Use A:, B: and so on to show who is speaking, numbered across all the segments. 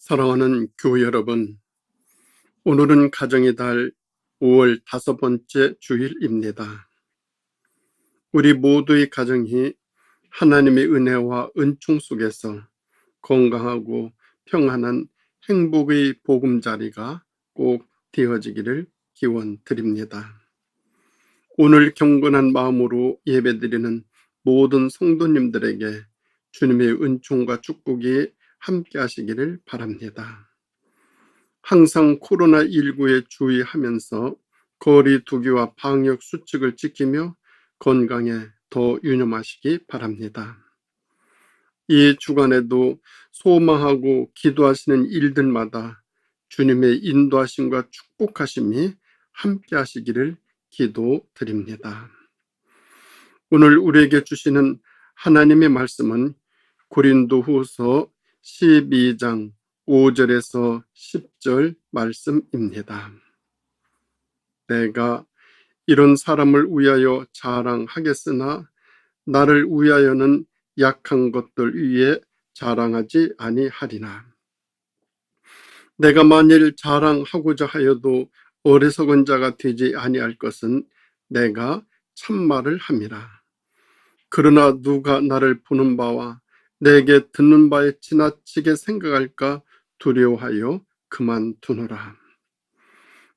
A: 사랑하는 교회 여러분, 오늘은 가정의 달 5월 5번째 주일입니다. 우리 모두의 가정이 하나님의 은혜와 은총 속에서 건강하고 평안한 행복의 보금자리가 꼭 되어지기를 기원드립니다. 오늘 경건한 마음으로 예배드리는 모든 성도님들에게 주님의 은총과 축복이 함께 하시기를 바랍니다. 항상 코로나19에 주의하면서 거리 두기와 방역 수칙을 지키며 건강에 더 유념하시기 바랍니다. 이 주간에도 소망하고 기도하시는 일들마다 주님의 인도하심과 축복하심이 함께 하시기를 기도드립니다. 오늘 우리에게 주시는 하나님의 말씀은 고린도후서 12장 5절에서 10절 말씀입니다. 내가 이런 사람을 위하여 자랑하겠으나 나를 위하여는 약한 것들 위에 자랑하지 아니하리나. 내가 만일 자랑하고자 하여도 어리석은 자가 되지 아니할 것은 내가 참말을 함이라. 그러나 누가 나를 보는 바와 내게 듣는 바에 지나치게 생각할까 두려워하여 그만두노라.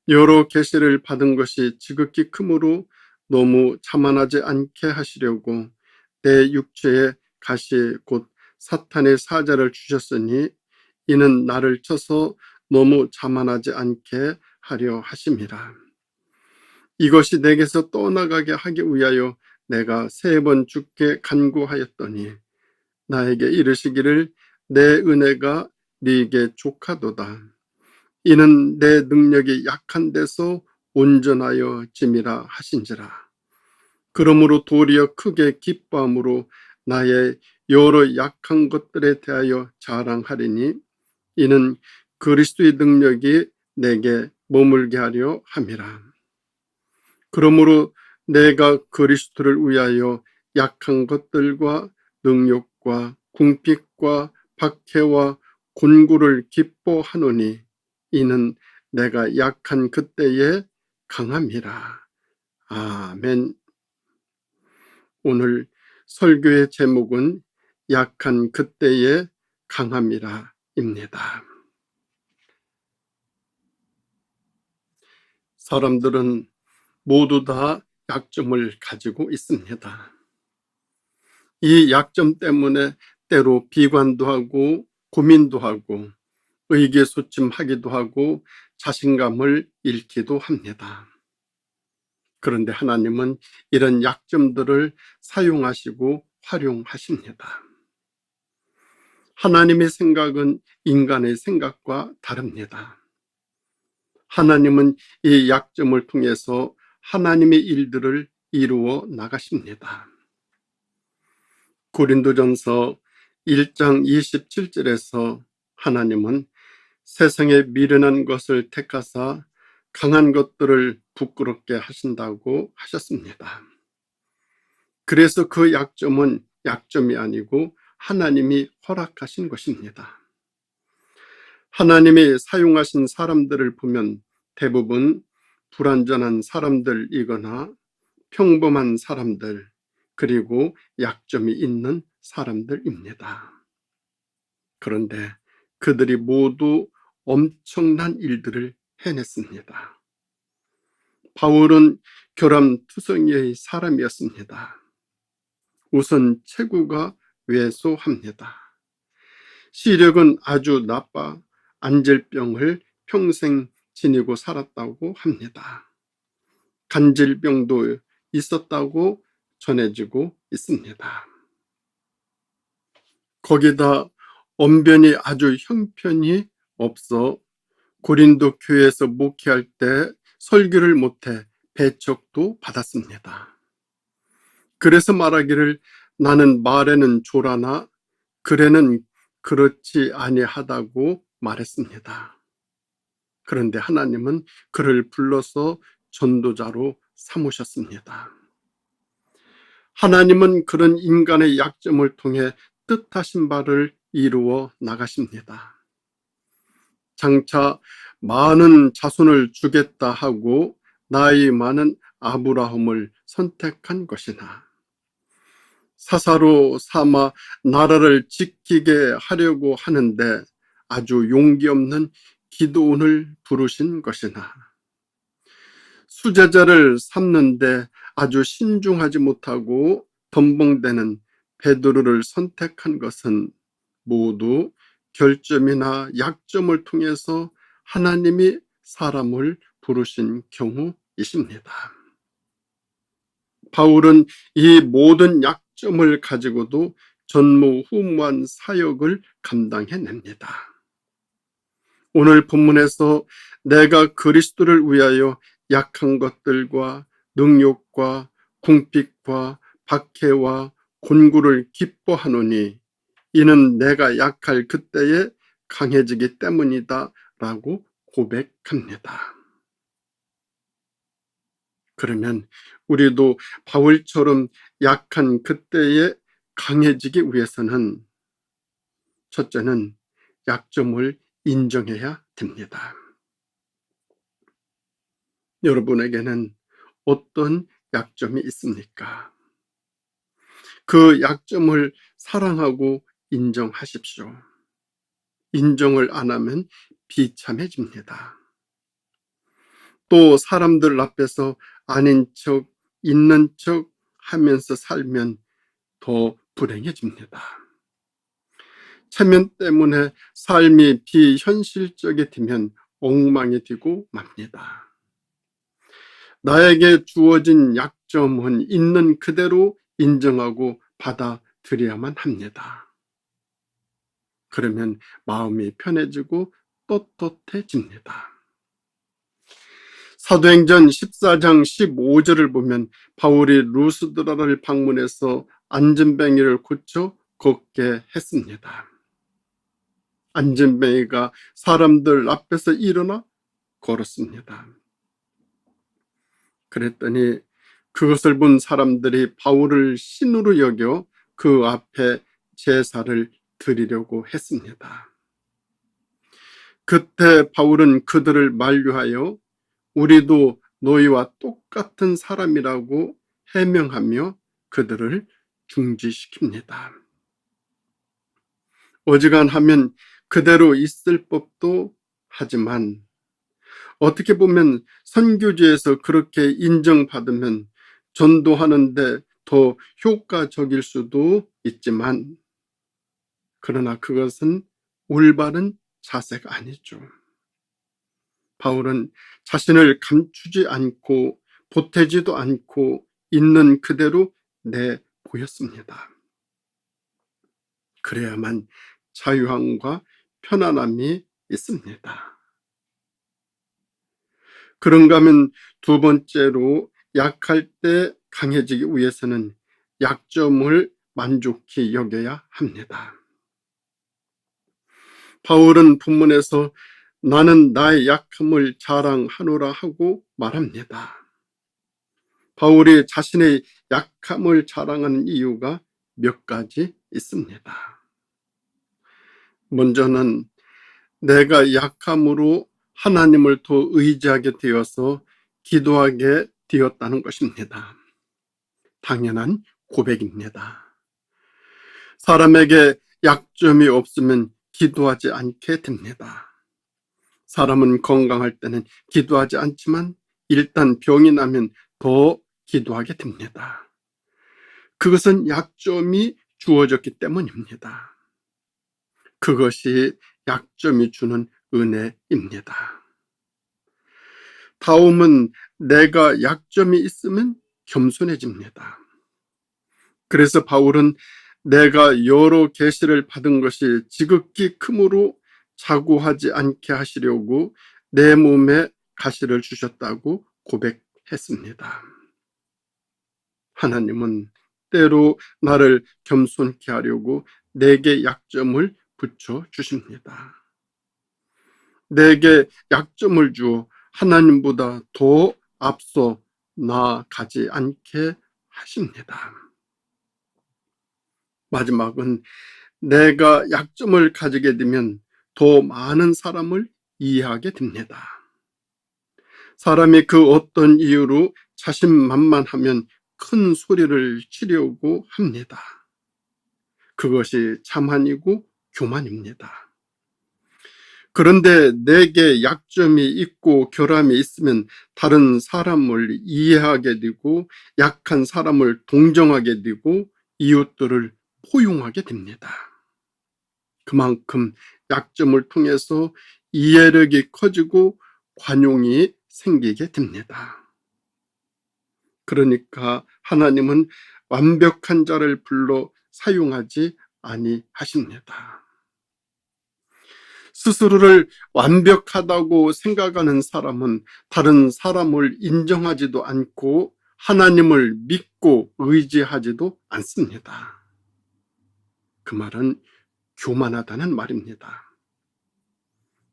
A: 여러 계시를 받은 것이 지극히 크므로 너무 자만하지 않게 하시려고 내 육체에 가시 곧 사탄의 사자를 주셨으니 이는 나를 쳐서 너무 자만하지 않게 하려 하심이라. 이것이 내게서 떠나가게 하기 위하여 내가 3번 주께 간구하였더니 나에게 이르시기를 내 은혜가 네게 족하도다. 이는 내 능력이 약한 데서 온전하여 짐이라 하신지라. 그러므로 도리어 크게 기뻐함으로 나의 여러 약한 것들에 대하여 자랑하리니 이는 그리스도의 능력이 내게 머물게 하려 함이라. 그러므로 내가 그리스도를 위하여 약한 것들과 능욕과 궁핍과 박해와 곤고를 기뻐하노니 이는 내가 약한 그때에 강함이라. 아멘. 오늘 설교의 제목은 약한 그때에 강함이라 입니다. 사람들은 모두 다 약점을 가지고 있습니다. 이 약점 때문에 때로 비관도 하고 고민도 하고 의기소침하기도 하고 자신감을 잃기도 합니다. 그런데 하나님은 이런 약점들을 사용하시고 활용하십니다. 하나님의 생각은 인간의 생각과 다릅니다. 하나님은 이 약점을 통해서 하나님의 일들을 이루어 나가십니다. 고린도전서 1장 27절에서 하나님은 세상에 미련한 것을 택하사 강한 것들을 부끄럽게 하신다고 하셨습니다. 그래서 그 약점은 약점이 아니고 하나님이 허락하신 것입니다. 하나님이 사용하신 사람들을 보면 대부분 불완전한 사람들이거나 평범한 사람들, 그리고 약점이 있는 사람들입니다. 그런데 그들이 모두 엄청난 일들을 해냈습니다. 바울은 교람투성이의 사람이었습니다. 우선 체구가 왜소합니다. 시력은 아주 나빠 안질병을 평생 지니고 살았다고 합니다. 간질병도 있었다고 전해지고 있습니다. 거기다 언변이 아주 형편이 없어 고린도 교회에서 목회할 때 설교를 못해 배척도 받았습니다. 그래서 말하기를 나는 말에는 조라나 글에는 그렇지 아니하다고 말했습니다. 그런데 하나님은 그를 불러서 전도자로 삼으셨습니다. 하나님은 그런 인간의 약점을 통해 뜻하신 바를 이루어 나가십니다. 장차 많은 자손을 주겠다 하고 나이 많은 아브라함을 선택한 것이나 사사로 삼아 나라를 지키게 하려고 하는데 아주 용기 없는 기드온을 부르신 것이나 수제자를 삼는데 아주 신중하지 못하고 덤벙대는 베드로를 선택한 것은 모두 결점이나 약점을 통해서 하나님이 사람을 부르신 경우이십니다. 바울은 이 모든 약점을 가지고도 전무후무한 사역을 감당해냅니다. 오늘 본문에서 내가 그리스도를 위하여 약한 것들과 능욕과 궁핍과 박해와 곤고를 기뻐하노니 이는 내가 약할 그때에 강해지기 때문이다 라고 고백합니다. 그러면 우리도 바울처럼 약한 그때에 강해지기 위해서는 첫째는 약점을 인정해야 됩니다. 여러분에게는 어떤 약점이 있습니까? 그 약점을 사랑하고 인정하십시오. 인정을 안 하면 비참해집니다. 또 사람들 앞에서 아닌 척, 있는 척 하면서 살면 더 불행해집니다. 체면 때문에 삶이 비현실적이 되면 엉망이 되고 맙니다. 나에게 주어진 약점은 있는 그대로 인정하고 받아들여야만 합니다. 그러면 마음이 편해지고 떳떳해집니다. 사도행전 14장 15절을 보면 바울이 루스드라를 방문해서 안진뱅이를 고쳐 걷게 했습니다. 안진뱅이가 사람들 앞에서 일어나 걸었습니다. 그랬더니 그것을 본 사람들이 바울을 신으로 여겨 그 앞에 제사를 드리려고 했습니다. 그때 바울은 그들을 만류하여 우리도 너희와 똑같은 사람이라고 해명하며 그들을 중지시킵니다. 어지간하면 그대로 있을 법도 하지만 어떻게 보면 선교지에서 그렇게 인정받으면 전도하는데 더 효과적일 수도 있지만 그러나 그것은 올바른 자세가 아니죠. 바울은 자신을 감추지 않고 보태지도 않고 있는 그대로 내보였습니다. 그래야만 자유함과 편안함이 있습니다. 그런가 하면 두 번째로 약할 때 강해지기 위해서는 약점을 만족히 여겨야 합니다. 바울은 본문에서 나는 나의 약함을 자랑하노라 하고 말합니다. 바울이 자신의 약함을 자랑하는 이유가 몇 가지 있습니다. 먼저는 내가 약함으로 하나님을 더 의지하게 되어서 기도하게 되었다는 것입니다. 당연한 고백입니다. 사람에게 약점이 없으면 기도하지 않게 됩니다. 사람은 건강할 때는 기도하지 않지만 일단 병이 나면 더 기도하게 됩니다. 그것은 약점이 주어졌기 때문입니다. 그것이 약점이 주는 은혜입니다. 다음은 내가 약점이 있으면 겸손해집니다. 그래서 바울은 내가 여러 계시를 받은 것이 지극히 크므로 자고하지 않게 하시려고 내 몸에 가시를 주셨다고 고백했습니다. 하나님은 때로 나를 겸손케 하려고 내게 약점을 붙여 주십니다. 내게 약점을 주어 하나님보다 더 앞서 나아가지 않게 하십니다. 마지막은 내가 약점을 가지게 되면 더 많은 사람을 이해하게 됩니다. 사람이 그 어떤 이유로 자신만만하면 큰 소리를 치려고 합니다. 그것이 자만이고 교만입니다. 그런데 내게 약점이 있고 결함이 있으면 다른 사람을 이해하게 되고 약한 사람을 동정하게 되고 이웃들을 포용하게 됩니다. 그만큼 약점을 통해서 이해력이 커지고 관용이 생기게 됩니다. 그러니까 하나님은 완벽한 자를 불러 사용하지 아니하십니다. 스스로를 완벽하다고 생각하는 사람은 다른 사람을 인정하지도 않고 하나님을 믿고 의지하지도 않습니다. 그 말은 교만하다는 말입니다.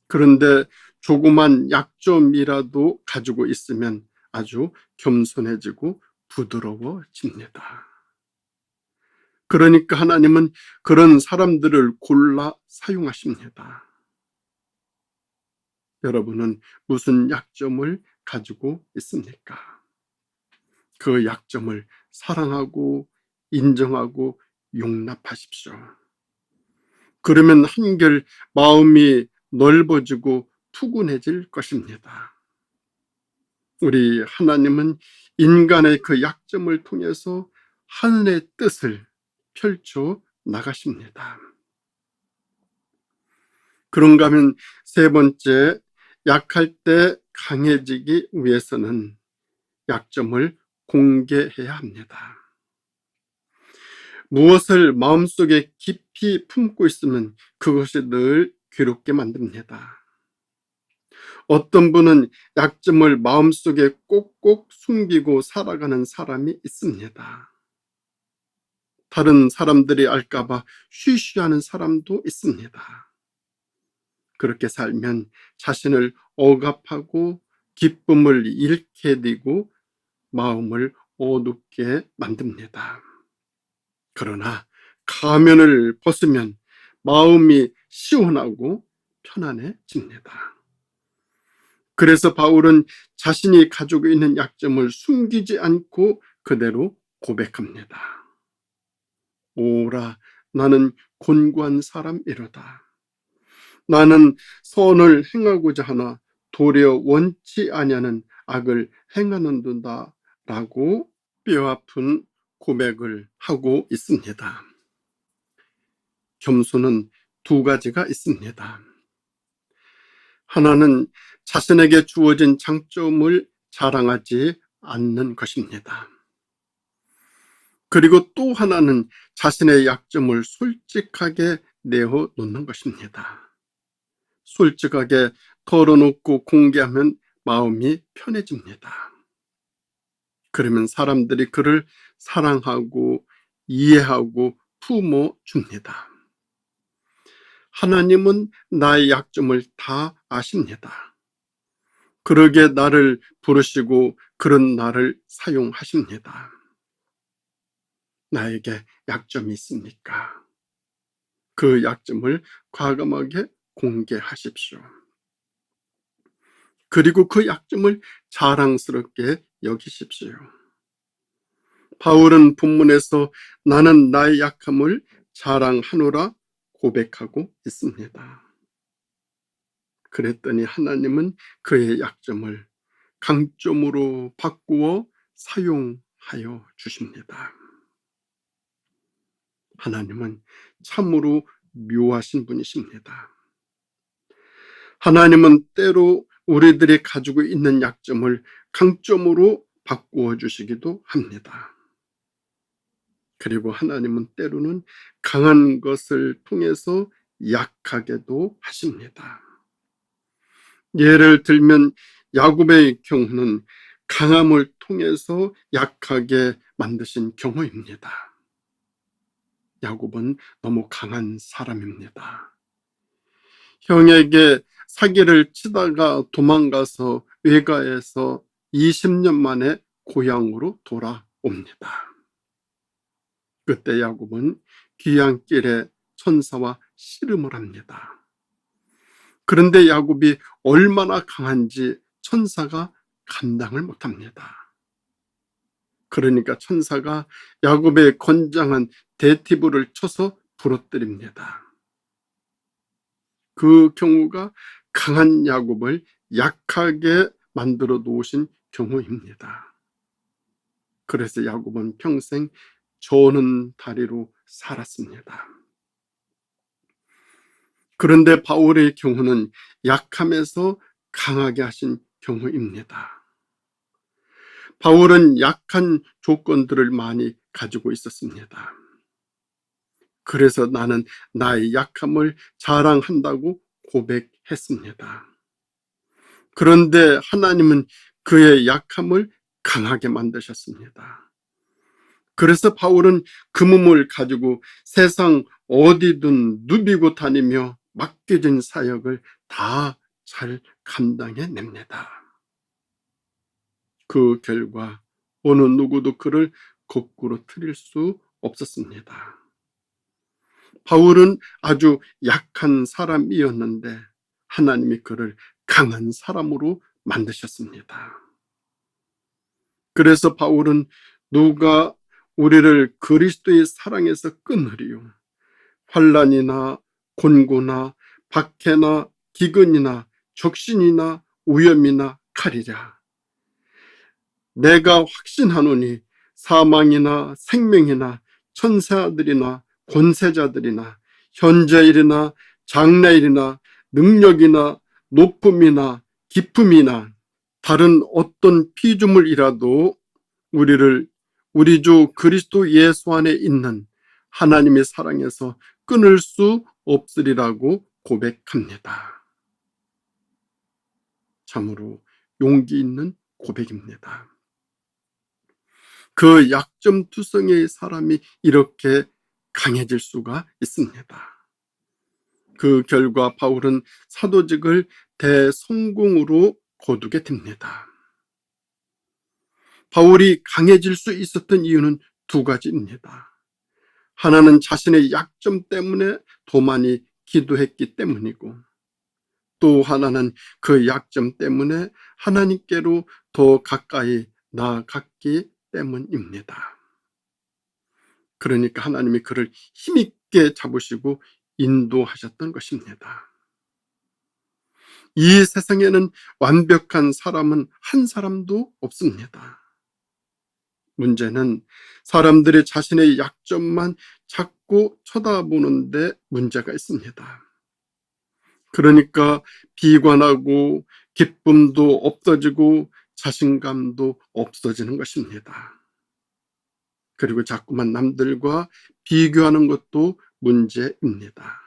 A: 그런데 조그만 약점이라도 가지고 있으면 아주 겸손해지고 부드러워집니다. 그러니까 하나님은 그런 사람들을 골라 사용하십니다. 여러분은 무슨 약점을 가지고 있습니까? 그 약점을 사랑하고 인정하고 용납하십시오. 그러면 한결 마음이 넓어지고 푸근해질 것입니다. 우리 하나님은 인간의 그 약점을 통해서 하늘의 뜻을 펼쳐 나가십니다. 그런가 하면 세 번째, 약할 때 강해지기 위해서는 약점을 공개해야 합니다. 무엇을 마음속에 깊이 품고 있으면 그것이 늘 괴롭게 만듭니다. 어떤 분은 약점을 마음속에 꼭꼭 숨기고 살아가는 사람이 있습니다. 다른 사람들이 알까봐 쉬쉬하는 사람도 있습니다. 그렇게 살면 자신을 억압하고 기쁨을 잃게 되고 마음을 어둡게 만듭니다. 그러나 가면을 벗으면 마음이 시원하고 편안해집니다. 그래서 바울은 자신이 가지고 있는 약점을 숨기지 않고 그대로 고백합니다. 오라, 나는 곤고한 사람이로다. 나는 선을 행하고자 하나 도리어 원치 아니하는 악을 행하는도다 라고 뼈아픈 고백을 하고 있습니다. 겸손은 두 가지가 있습니다. 하나는 자신에게 주어진 장점을 자랑하지 않는 것입니다. 그리고 또 하나는 자신의 약점을 솔직하게 내어놓는 것입니다. 솔직하게 털어놓고 공개하면 마음이 편해집니다. 그러면 사람들이 그를 사랑하고 이해하고 품어줍니다. 하나님은 나의 약점을 다 아십니다. 그러게 나를 부르시고 그런 나를 사용하십니다. 나에게 약점이 있습니까? 그 약점을 과감하게 공개하십시오. 그리고 그 약점을 자랑스럽게 여기십시오. 바울은 본문에서 나는 나의 약함을 자랑하노라 고백하고 있습니다. 그랬더니 하나님은 그의 약점을 강점으로 바꾸어 사용하여 주십니다. 하나님은 참으로 묘하신 분이십니다. 하나님은 때로 우리들이 가지고 있는 약점을 강점으로 바꾸어 주시기도 합니다. 그리고 하나님은 때로는 강한 것을 통해서 약하게도 하십니다. 예를 들면 야곱의 경우는 강함을 통해서 약하게 만드신 경우입니다. 야곱은 너무 강한 사람입니다. 형에게 사기를 치다가 도망가서 외가에서 20년 만에 고향으로 돌아옵니다. 그때 야곱은 귀향길에 천사와 씨름을 합니다. 그런데 야곱이 얼마나 강한지 천사가 감당을 못합니다. 그러니까 천사가 야곱의 건장한 대티브를 쳐서 부러뜨립니다. 그 경우가 강한 야곱을 약하게 만들어 놓으신 경우입니다. 그래서 야곱은 평생 저는 다리로 살았습니다. 그런데 바울의 경우는 약함에서 강하게 하신 경우입니다. 바울은 약한 조건들을 많이 가지고 있었습니다. 그래서 나는 나의 약함을 자랑한다고 고백했습니다. 그런데 하나님은 그의 약함을 강하게 만드셨습니다. 그래서 바울은 그 몸을 가지고 세상 어디든 누비고 다니며 맡겨진 사역을 다 잘 감당해냅니다. 그 결과 어느 누구도 그를 거꾸로 틀릴 수 없었습니다. 바울은 아주 약한 사람이었는데 하나님이 그를 강한 사람으로 만드셨습니다. 그래서 바울은 누가 우리를 그리스도의 사랑에서 끊으리요? 환난이나 곤고나 박해나 기근이나 적신이나 위험이나 칼이랴. 내가 확신하노니 사망이나 생명이나 천사들이나 권세자들이나 현재일이나 장래일이나 능력이나 높음이나 깊음이나 다른 어떤 피조물이라도 우리를 우리 주 그리스도 예수 안에 있는 하나님의 사랑에서 끊을 수 없으리라고 고백합니다. 참으로 용기 있는 고백입니다. 그 약점투성이의 사람이 이렇게 강해질 수가 있습니다. 그 결과 바울은 사도직을 대성공으로 거두게 됩니다. 바울이 강해질 수 있었던 이유는 두 가지입니다. 하나는 자신의 약점 때문에 더 많이 기도했기 때문이고, 또 하나는 그 약점 때문에 하나님께로 더 가까이 나아갔기 때문입니다. 그러니까 하나님이 그를 힘있게 잡으시고 인도하셨던 것입니다. 이 세상에는 완벽한 사람은 한 사람도 없습니다. 문제는 사람들이 자신의 약점만 자꾸 쳐다보는데 문제가 있습니다. 그러니까 비관하고 기쁨도 없어지고 자신감도 없어지는 것입니다. 그리고 자꾸만 남들과 비교하는 것도 문제입니다.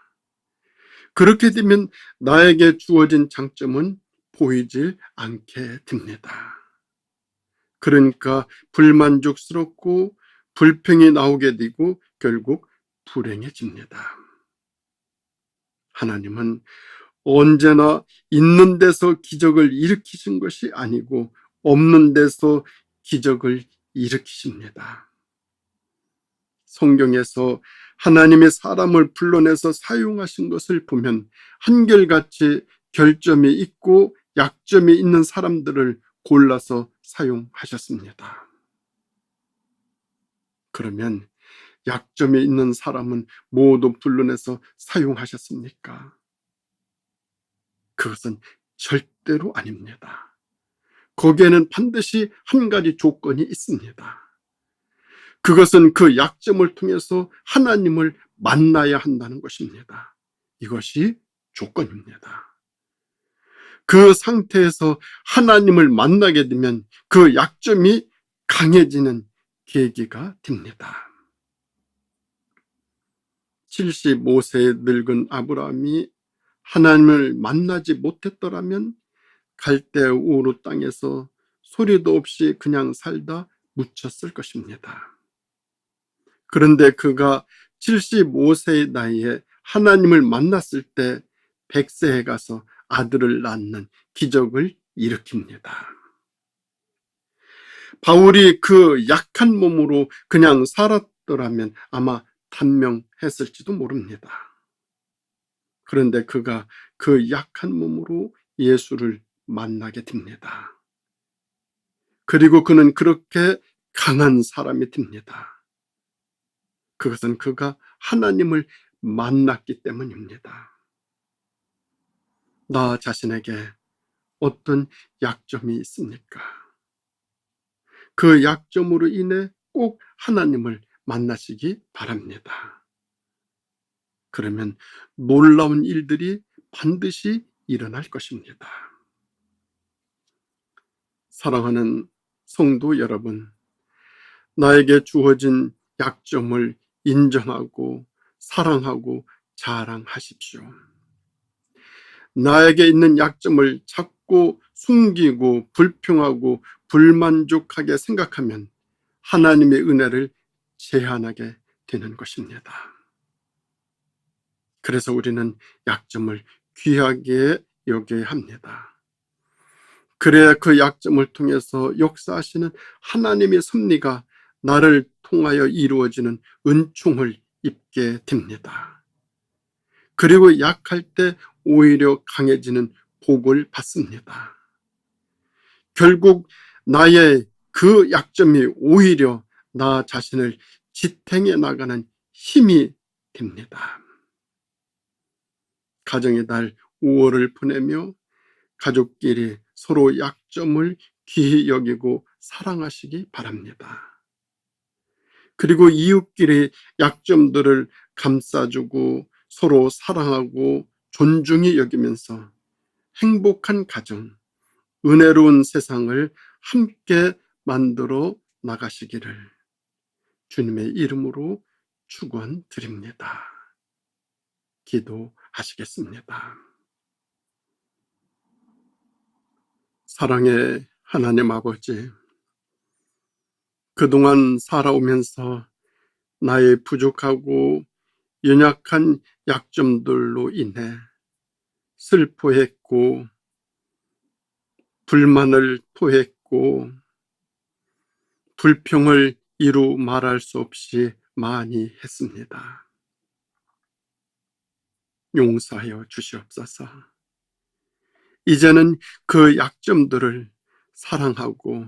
A: 그렇게 되면 나에게 주어진 장점은 보이질 않게 됩니다. 그러니까 불만족스럽고 불평이 나오게 되고 결국 불행해집니다. 하나님은 언제나 있는 데서 기적을 일으키신 것이 아니고 없는 데서 기적을 일으키십니다. 성경에서 하나님의 사람을 불러내서 사용하신 것을 보면 한결같이 결점이 있고 약점이 있는 사람들을 골라서 사용하셨습니다. 그러면 약점이 있는 사람은 모두 불러내서 사용하셨습니까? 그것은 절대로 아닙니다. 거기에는 반드시 한 가지 조건이 있습니다. 그것은 그 약점을 통해서 하나님을 만나야 한다는 것입니다. 이것이 조건입니다. 그 상태에서 하나님을 만나게 되면 그 약점이 강해지는 계기가 됩니다. 75세의 늙은 아브라함이 하나님을 만나지 못했더라면 갈대 우르 땅에서 소리도 없이 그냥 살다 묻혔을 것입니다. 그런데 그가 75세의 나이에 하나님을 만났을 때 100세에 가서 아들을 낳는 기적을 일으킵니다. 바울이 그 약한 몸으로 그냥 살았더라면 아마 단명했을지도 모릅니다. 그런데 그가 그 약한 몸으로 예수를 만나게 됩니다. 그리고 그는 그렇게 강한 사람이 됩니다. 그것은 그가 하나님을 만났기 때문입니다. 나 자신에게 어떤 약점이 있습니까? 그 약점으로 인해 꼭 하나님을 만나시기 바랍니다. 그러면 놀라운 일들이 반드시 일어날 것입니다. 사랑하는 성도 여러분, 나에게 주어진 약점을 인정하고 사랑하고 자랑하십시오. 나에게 있는 약점을 자꾸 숨기고 불평하고 불만족하게 생각하면 하나님의 은혜를 제한하게 되는 것입니다. 그래서 우리는 약점을 귀하게 여겨야 합니다. 그래야 그 약점을 통해서 역사하시는 하나님의 섭리가 나를 통하여 이루어지는 은총을 입게 됩니다. 그리고 약할 때 오히려 강해지는 복을 받습니다. 결국 나의 그 약점이 오히려 나 자신을 지탱해 나가는 힘이 됩니다. 가정의 달 5월을 보내며 가족끼리 서로 약점을 귀히 여기고 사랑하시기 바랍니다. 그리고 이웃끼리 약점들을 감싸주고 서로 사랑하고 존중히 여기면서 행복한 가정, 은혜로운 세상을 함께 만들어 나가시기를 주님의 이름으로 축원드립니다. 기도하시겠습니다. 사랑의 하나님 아버지, 그동안 살아오면서 나의 부족하고 연약한 약점들로 인해 슬퍼했고 불만을 토했고 불평을 이루 말할 수 없이 많이 했습니다. 용서하여 주시옵소서. 이제는 그 약점들을 사랑하고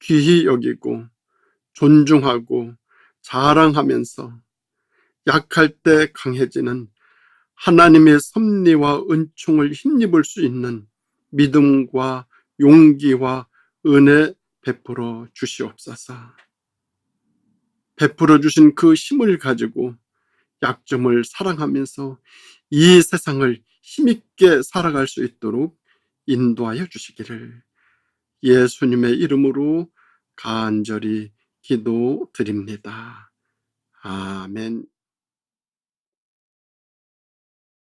A: 귀히 여기고 존중하고 자랑하면서 약할 때 강해지는 하나님의 섭리와 은총을 힘입을 수 있는 믿음과 용기와 은혜 베풀어 주시옵소서. 베풀어 주신 그 힘을 가지고 약점을 사랑하면서 이 세상을 힘있게 살아갈 수 있도록 인도하여 주시기를 예수님의 이름으로 간절히 기도드립니다. 아멘.